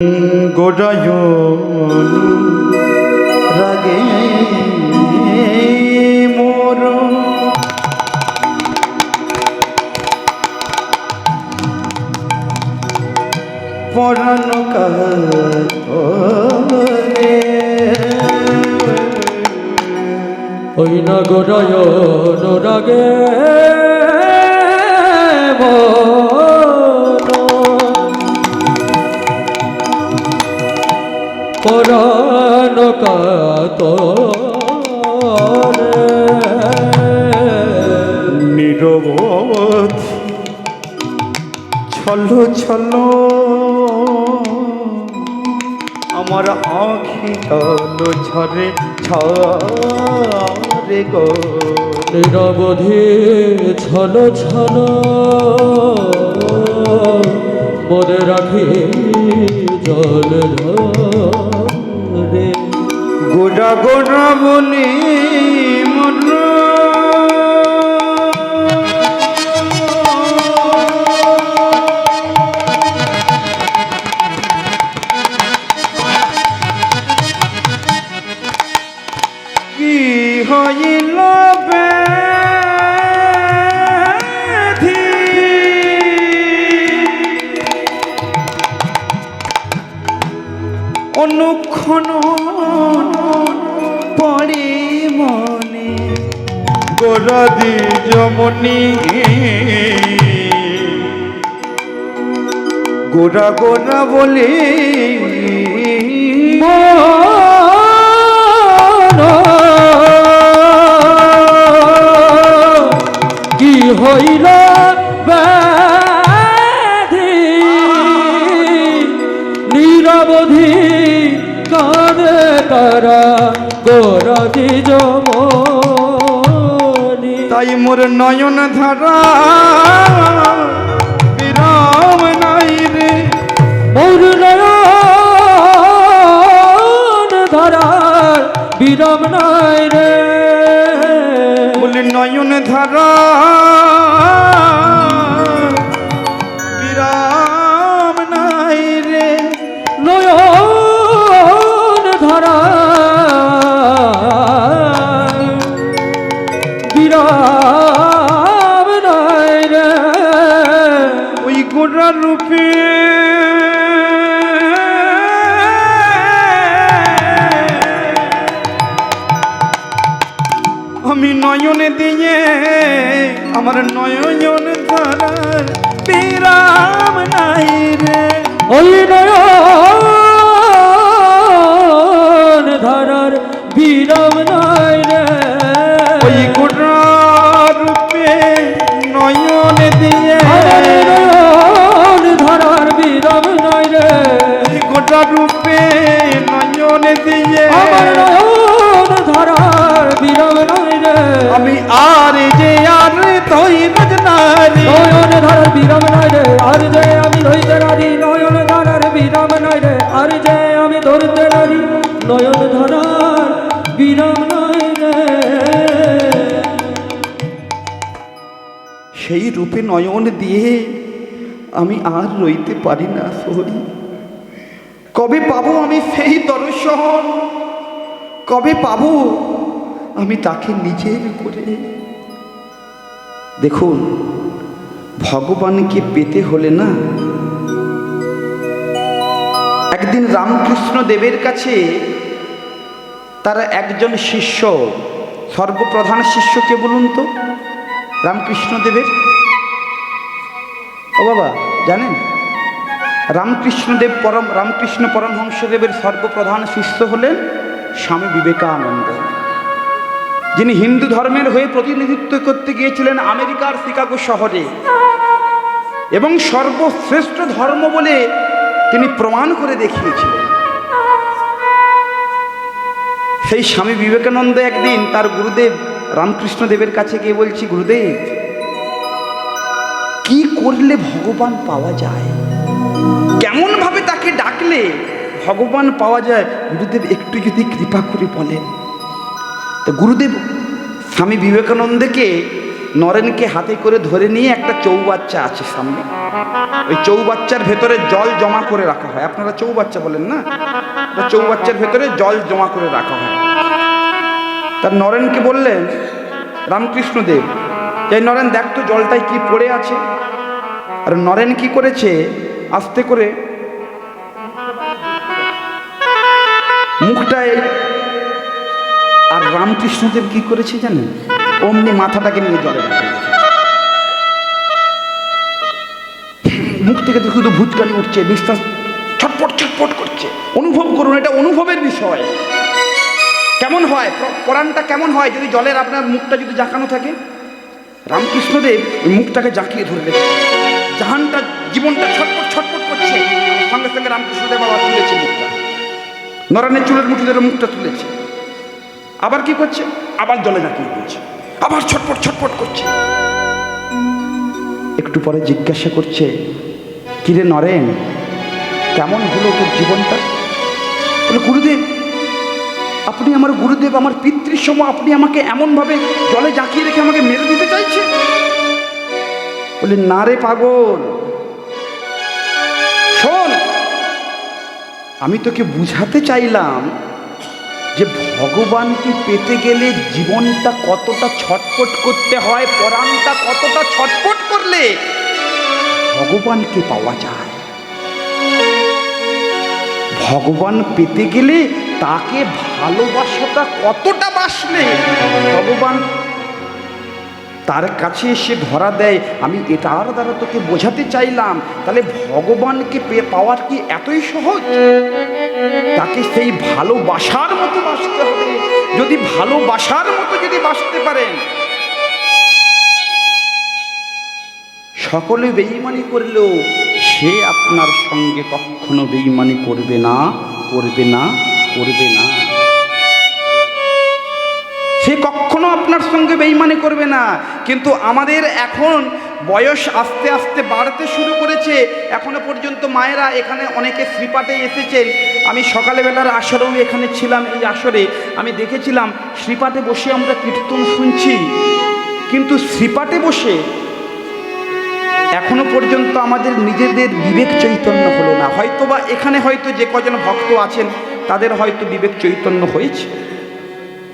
গোরায়ন রাগে মোর পরাণ কাতরে ওই না গোরায়ন রাগে পরাণ কাতরে নিরবধি ছলো ছলো আমার আঁখি ছলো ঝরে ঝরে গো নিরবধি ছল ছল মোরে রাখি জল ধরে গোড়া গোড়া বলি মর কি হইল ব্যাধি অনুক্ষণ পড়ে মনে গোরাদি যমনি গোরা গোরা বলে কি হইল ব্যাধি নিরবধি কাঁদে তারা গোরাদি যমনি তাই মোর নয়ন ধারা বিরাম নাই রে মোর নয়ন ধারার বিরাম নাই রে বলি নয়ন ধারা বিরাম নাই রে নয়ন ধারার বিরাম নাই রে ওই গোড়া রূপে আমি নয়নে দিয়ে আমার নয়ন ধারার বিরাম নাই রে ওই নয়ন ধারার বিরাম নাই রে ওই গোড়া রূপে নয়নে দিয়ে আমার নয়ন ধারার বিরাম নাই রে ওই গোড়া রূপে নয়নে দিয়ে আমার নয়ন ধারার বিরাম নাই রে আমি আর যে আর তৈ বজনারি নয়ন ধারার বিরাম নাই রে আর যে আমি ধরতে নারী নয়ন ধারার বিরাম নাই রে আর যে আমি ধরতে নারী নয়ন ধারার বিরাম নাই রে সেই রূপে নয়ন দিয়ে আমি আর রইতে পারি না সই কবে পাবো আমি সেই দর্শন কবে পাবো আমি তাকে নিজের করে দেখুন ভগবানকে পেতে হলে না একদিন রামকৃষ্ণ দেবের কাছে তারা একজন শিষ্য সর্বপ্রধান শিষ্যকে বলুন তো রামকৃষ্ণ দেবের ও বাবা জানেন রামকৃষ্ণ পরমহংসদেবের সর্বপ্রধান শিষ্য হলেন স্বামী বিবেকানন্দ যিনি হিন্দু ধর্মের হয়ে প্রতিনিধিত্ব করতে গিয়েছিলেন আমেরিকার শিকাগো শহরে এবং সর্বশ্রেষ্ঠ ধর্ম বলে তিনি প্রমাণ করে দেখিয়েছিলেন সেই স্বামী বিবেকানন্দ একদিন তার গুরুদেব রামকৃষ্ণ দেবের কাছে গিয়ে বলছি গুরুদেব কি করলে ভগবান পাওয়া যায় কেমন ভাবে তাকে ডাকলে ভগবান পাওয়া যায় গুরুদেব একটু যদি কৃপা করে বলেন তো গুরুদেব স্বামী বিবেকানন্দকে নরেনকে হাতে করে ধরে নিয়ে একটা চৌবাচ্চা আছে সামনে ওই চৌবাচ্চার ভেতরে জল জমা করে রাখা হয়। আপনারা চৌবাচ্চা বলেন না, চৌবাচ্চার ভেতরে জল জমা করে রাখা হয়। তার নরেনকে বললেন রামকৃষ্ণদেব, যে নরেন দেখ তো জলটায় কি পড়ে আছে। আর নরেন কি করেছে, আস্তে করে মুখটায়, আর রামকৃষ্ণদেব কি করেছে জানেন, অমনি মাথাটাকে নিয়ে জলে রাখা। মুখ থেকে তো শুধু ভুচকানি উঠছে, নিঃশ্বাস ছটপট ছটপট করছে। অনুভব করুন, এটা অনুভবের বিষয়। কেমন হয় পরাণটা, কেমন হয় যদি জলের আপনার মুখটা যদি জাঁকানো থাকে। রামকৃষ্ণদেব ওই মুখটাকে জাঁকিয়ে ধরে রেখেছে, জাহানটা জীবনটা ছটপট ছটপট করছে। সঙ্গে সঙ্গে রামকৃষ্ণদেব আবার তুলেছে মুখটা, নরেনের চুলের মুঠি ধরে মুখটা তুলেছে। আবার কি করছে, আবার জলে জাঁকিয়ে দিয়েছে, আবার ছটপট ছটপট করছে। একটু পরে জিজ্ঞাসা করছে, কিরে নরেন, কেমন হলো তোর জীবনটা? বলে, গুরুদেব আপনি আমার গুরুদেব, আমার পিতৃসম, আপনি আমাকে এমনভাবে জলে জাঁকিয়ে রেখে আমাকে মেরে দিতে চাইছে। বলে, না রে পাগল, শোন, আমি তোকে বুঝাতে চাইলাম যে ভগবানকে পেতে গেলে জীবনটা কতটা ছটপট করতে হয়, পরাণটা কতটা ছটপট করলে ভগবানকে পাওয়া যায়। ভগবান পেতে গেলে তাকে ভালোবাসাটা কতটা বাসলে ভগবান তার কাছে এসে ধরা দেয়। আমি এটার দ্বারা তোকে বোঝাতে চাইলাম, তাহলে ভগবানকে পাওয়ার কি এতই সহজ? তাকে সেই ভালোবাসার মতো বাসতে হবে। যদি ভালোবাসার মতো যদি বাসতে পারেন, সকলে বেঈমানি করলেও সে আপনার সঙ্গে কখনো বেঈমানি করবে না, করবে না, করবে না। সে কখনো আপনার সঙ্গে বেঈমানি করবে না। কিন্তু আমাদের এখন বয়স আস্তে আস্তে বাড়তে শুরু করেছে। এখনো পর্যন্ত মায়েরা এখানে অনেকে শ্রীপাঠে এসেছেন। আমি সকালবেলার আসরেও এখানে ছিলাম। এই আসরে আমি দেখেছিলাম শ্রীপাঠে বসে আমরা কীর্তন শুনছি, কিন্তু শ্রীপাঠে বসে এখনো পর্যন্ত আমাদের নিজেদের বিবেক চৈতন্য হলো না। হয়তোবা এখানে হয়তো যে কজন ভক্ত আছেন তাদের হয়তো বিবেক চৈতন্য হয়েছে,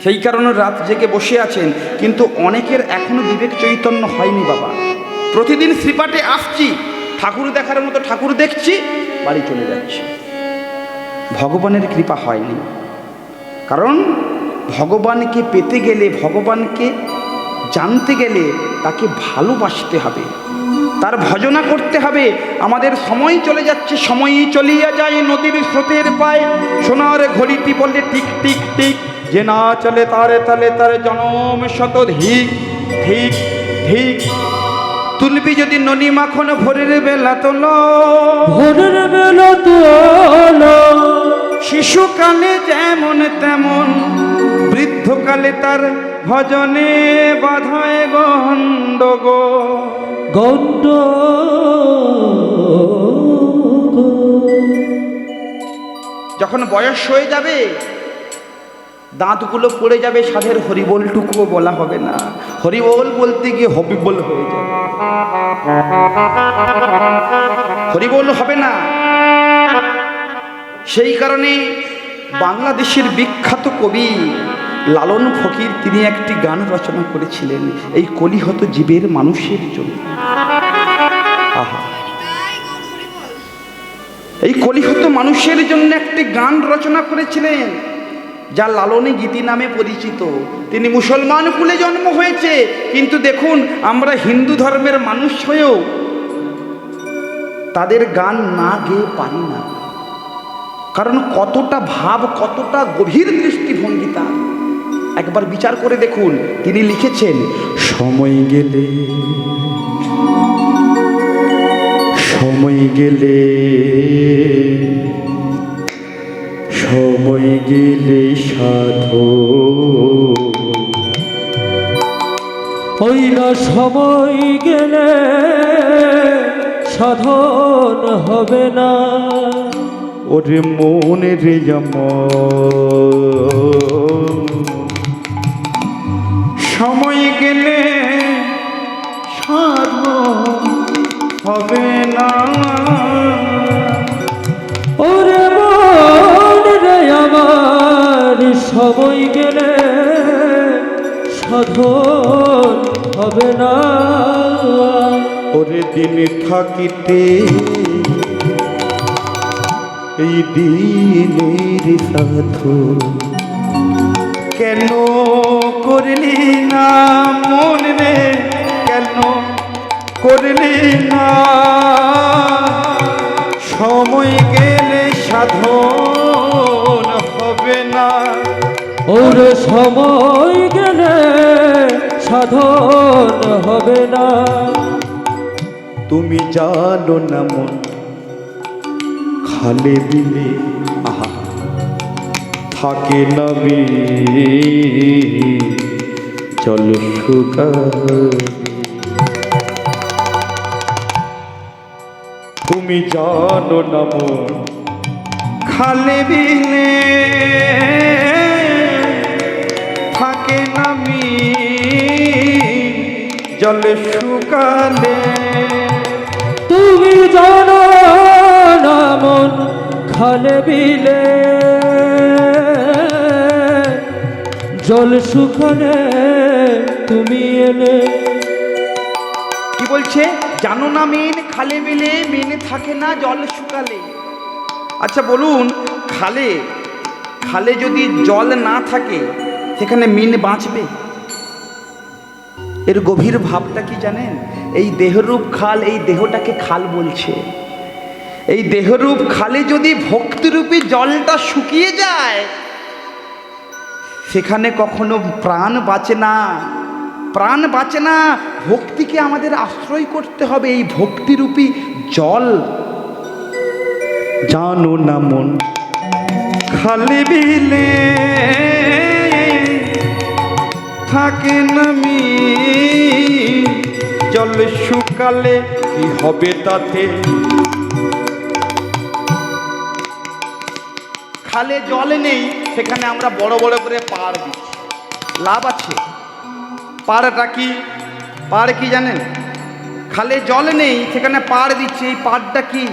সেই কারণে রাত জেগে বসে আছেন, কিন্তু অনেকের এখনো বিবেক চৈতন্য হয়নি। বাবা, প্রতিদিন শ্রীপাঠে আসছি, ঠাকুর দেখার মতো ঠাকুর দেখছি, বাড়ি চলে যাচ্ছি। ভগবানের কৃপা হয়নি। কারণ ভগবানকে পেতে গেলে, ভগবানকে জানতে গেলে তাকে ভালোবাসতে হবে, তার ভজনা করতে হবে। আমাদের সময় চলে যাচ্ছে, সময়ই চলিয়া যায় নদীর স্রোতের পায়। সোনার ঘড়িটি বলে টিক টিক টিক, যে না চলে তারে তালে তার জনম শত ধিক ঠিক ঠিক। তুলবি যদি ননি মাখন ভোরের বেলা তোল, ভোরের বেলা তোলো, শিশুকালে যেমন তেমন, বৃদ্ধকালে তার ভজনে বাধায় গণ্ডগো গণ্ড। যখন বয়স হয়ে যাবে, দাঁতগুলো পড়ে যাবে, সাধের হরিবোলটুকুও বলা হবে না। হরিবোল বলতে গিয়ে হবিবোল হয়ে যাবে, হরিবোল হবে না। সেই কারণে বাংলাদেশের বিখ্যাত কবি লালন ফকির তিনি একটি গান রচনা করেছিলেন এই কলিহত জীবের মানুষের জন্য। আহা, এই কলিহত মানুষের জন্য একটি গান রচনা করেছিলেন, যা লালনী গীতি নামে পরিচিত। তিনি মুসলমান কুলে জন্ম হয়েছে, কিন্তু দেখুন আমরা হিন্দু ধর্মের মানুষ হয়েও তাদের গান না গেয়ে পারি না। কারণ কতটা ভাব, কতটা গভীর দৃষ্টিভঙ্গি তার, একবার বিচার করে দেখুন। তিনি লিখেছেন, সময় গেলে, সময় গেলে, সময় গেলে সাধু ওই না সময় গেলে সাধন হবে না। ওরে মনের সময় গেলে সাধন হবে না। সময় গেলে সাধন হবে না। ওরে দিন থাকিতে এই দিনের সাধু কেন করলি না মন রে, কেন করলি না? সময় গেলে সাধন হবে না। ওর সময় গেলে সাধন হবে না। তুমি জানো না মন খালে বিলে আহা থাকে না জল শুকাবে। তুমি জানো না মন খালে বিলে থাকে না জল শুকালে। তুমি জানো না মন খালে বিলে জল শুকালে তুমি এলে। কি বলছে? জানো না মেন খালে বিলে মেনে থাকে না জল শুকালে। আচ্ছা বলুন, খালে খালে যদি জল না থাকে সেখানে মিন বাঁচবে? এর গভীর ভাবটা কি জানেন? এই দেহরূপ খাল, এই দেহটাকে খাল বলছে। এই দেহরূপ খালে যদি ভক্তিরূপী জলটা শুকিয়ে যায় সেখানে কখনো প্রাণ বাঁচে না, প্রাণ বাঁচে না। ভক্তিকে আমাদের আশ্রয় করতে হবে, এই ভক্তিরূপী জল। জানো না মন খালে বিলে থাকে না জল শুকালে কি হবে তাতে? খালে জল নেই সেখানে আমরা বড় বড় করে পাড় দিচ্ছি, লাভ আছে? পাড়টা কি? পাড় কি জানেন? খালে জল নেই সেখানে পাড় দিচ্ছে, এই পাড়টা কি?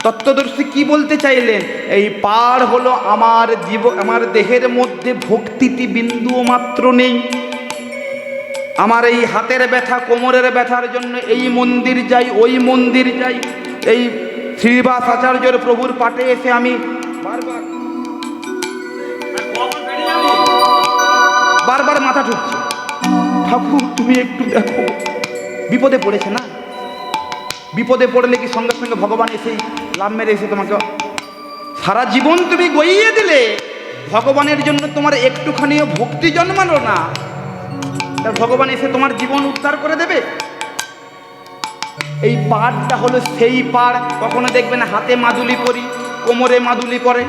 তত্ত্বদর্শী কি বলতে চাইলেন? এই পাড় হলো আমার দেহের মধ্যে ভক্তিটি বিন্দুও মাত্র নেই। আমার এই হাতের ব্যথা, কোমরের ব্যথার জন্য এই মন্দির যাই, ওই মন্দির যাই, এই শ্রীবাস আচার্যর প্রভুর পাঠে এসে আমি বারবার মাথা ঠুকছে, ঠাকুর তুমি একটু দেখো। বিপদে পড়েছে না? বিপদে পড়লে কি সঙ্গে সঙ্গে ভগবান এসেই লাভ মেরে এসে তোমাকে সারা জীবন তুমি গইয়ে দিলে, ভগবানের জন্য তোমার একটুখানিও ভক্তি জন্মালো না, তার ভগবান এসে তোমার জীবন উদ্ধার করে দেবে? এই পাড়টা হলো সেই পাড়। কখনো দেখবেন হাতে মাদুলি পরি, কোমরে মাদুলি পরে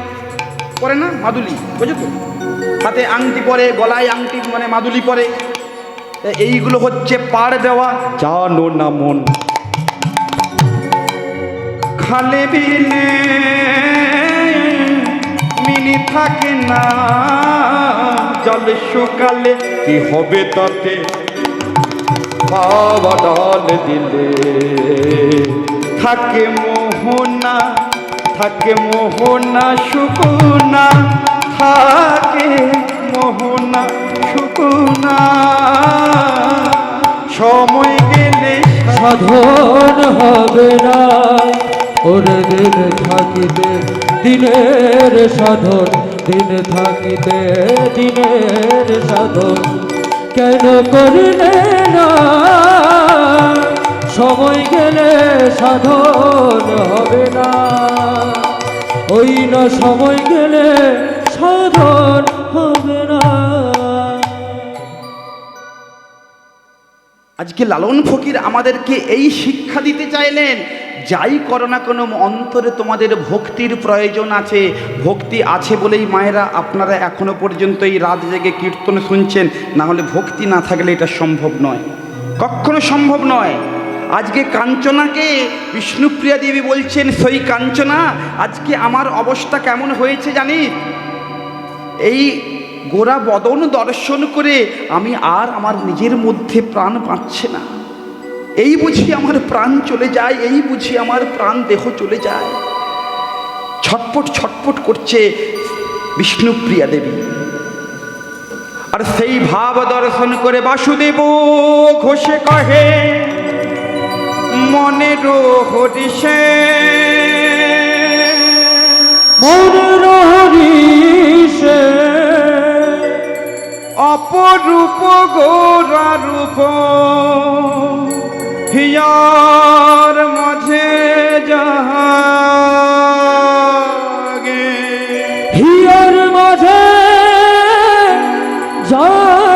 না মাদুলি, বুঝো তো? হাতে আংটি পরে, গলায় আংটি মানে মাদুলি পরে, এইগুলো হচ্ছে পাড় দেওয়া। জানো না মন খালে বিলে মিনি থাকে না জল শুকালে কি হবে তাতে? বাবা ডাল দিলে থাকে মোহনা, থাকে মোহনা শুকুনা, থাকে মোহনা শুকুনা। সময় গেলে সাধন হবে না। ওর দিন থাকিতে দিনের সাধন, দিন থাকিতে দিনের সাধন কেন করলে না? সময় গেলে সাধন হবে না। ওই না সময় গেলে সাধন হবে না। আজকে লালন ফকির আমাদেরকে এই শিক্ষা দিতে চাইলেন, যাই করো না কোনো অন্তরে তোমাদের ভক্তির প্রয়োজন আছে। ভক্তি আছে বলেই মায়েরা আপনারা এখনো পর্যন্ত এই রাত জেগে কীর্তন শুনছেন, না হলে ভক্তি না থাকলে এটা সম্ভব নয়, কখনো সম্ভব নয়। আজকে কাঞ্চনাকে বিষ্ণুপ্রিয়া দেবী বলছেন, সেই কাঞ্চনা আজকে আমার অবস্থা কেমন হয়েছে জানিস? এই গোরা বদন দর্শন করে আমি আর আমার নিজের মধ্যে প্রাণ পাচ্ছে না। এই বুঝি আমার প্রাণ চলে যায়, এই বুঝি আমার প্রাণ দেহ চলে যায়। ছটপট ছটপট করছে বিষ্ণুপ্রিয়া দেবী। আর সেই ভাব দর্শন করে বাসুদেব ঘোষে কহে মনের হরিষে মনের হরিষে অপরূপ গোরা রূপ হিয়ার মাঝে জাগে হিয়ার মাঝে জাগে।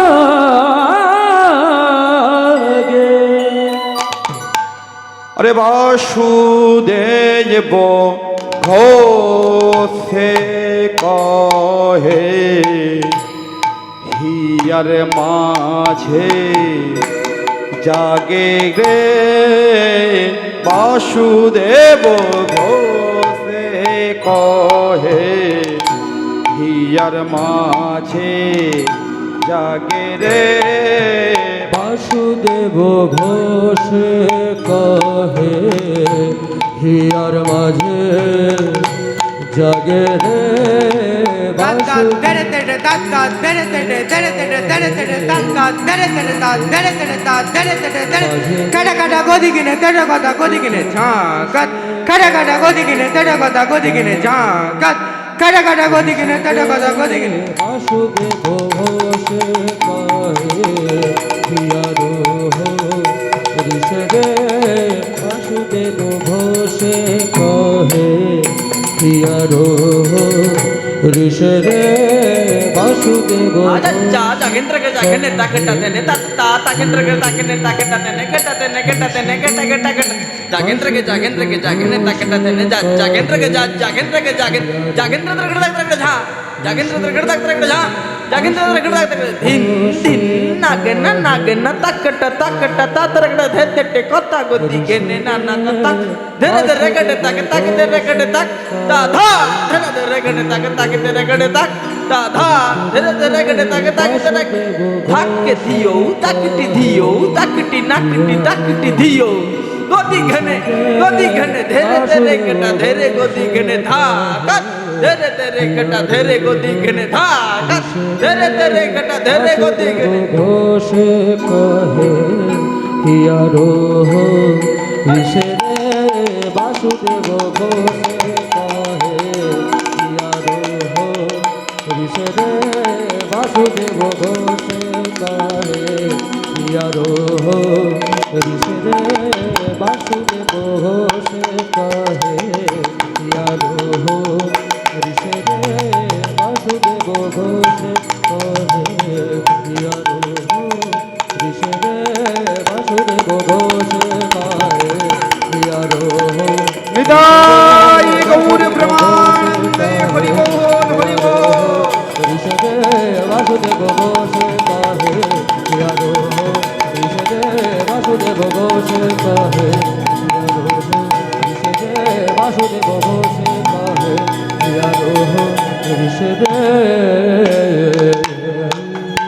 আরে বাসুদেব ঘোষে কহে হিয়ার মাঝে জাগে রে বাসুদেব ঘোষে কহে হিয়ার মাঝে জাগে রে বাসুদেব ঘোষ কহে হিয়ার মাঝে জাগে রে কাটা কাটা গদি কিনে তেটা কথা গদি কিনে ঝাঁকাত কাটা কাটা গদি কিনে তেটা কথা গদি কিনে ঝাঁকাত কাটা কাটা গদি কিনে তেটা কথা গদি কিনে বাসুদেব ঘোষ কহে হিয়ার ঋষে রে বাসুদেব ঘোষ কহে হিয়ার ঋষে রে বাসুদেব আচ্ছা জাগেন্দ্র के जागने ताकटा देने ता ताकेंद्र के ताकने ताकटा देने केटा देने केटा देने केटा केटा केटा जागेंद्र के जागने ताकटा देने जागेंद्र के जागेंद्र के जागेंद्र तक जा जागेंद्र तक जा जागेंद्र तक दिन दिन नागना नागना ताकटा ताकटा तातरकटा धेते कोता गोदी केने ना ना ता धरे धरे कटे ताक ताक धरे कटे ताक ता धा धरे धरे कटे ताक ताक धरे कटे ताक ता धा धरे धरे कटे ताक ताक धरे धाके दियो ताकटी दियो ताकटी नाकटी ताकटी दियो गोदी घने धरे धरे कटा धरे गोदी घने धा कट धरे धरे कटा धरे गोदी घने धा कट धरे धरे कटा धरे गोदी घने ঘোষ কহে হিয়ার ঋষে রে বাসুদেব ঘোষ কহে হিয়ার ঋষে রে বাসুদেব ঘোষ কহে হিয়ার ঋষে রে বাসুদেব ঘোষ কহে হিয়ার ঋষে রে বাসুদেব ঘোষ কহে হিয়ার ঋষে রে বাসুদেব ঘোষ কহে হিয়ার নিতাই গৌর ব্রহ্মা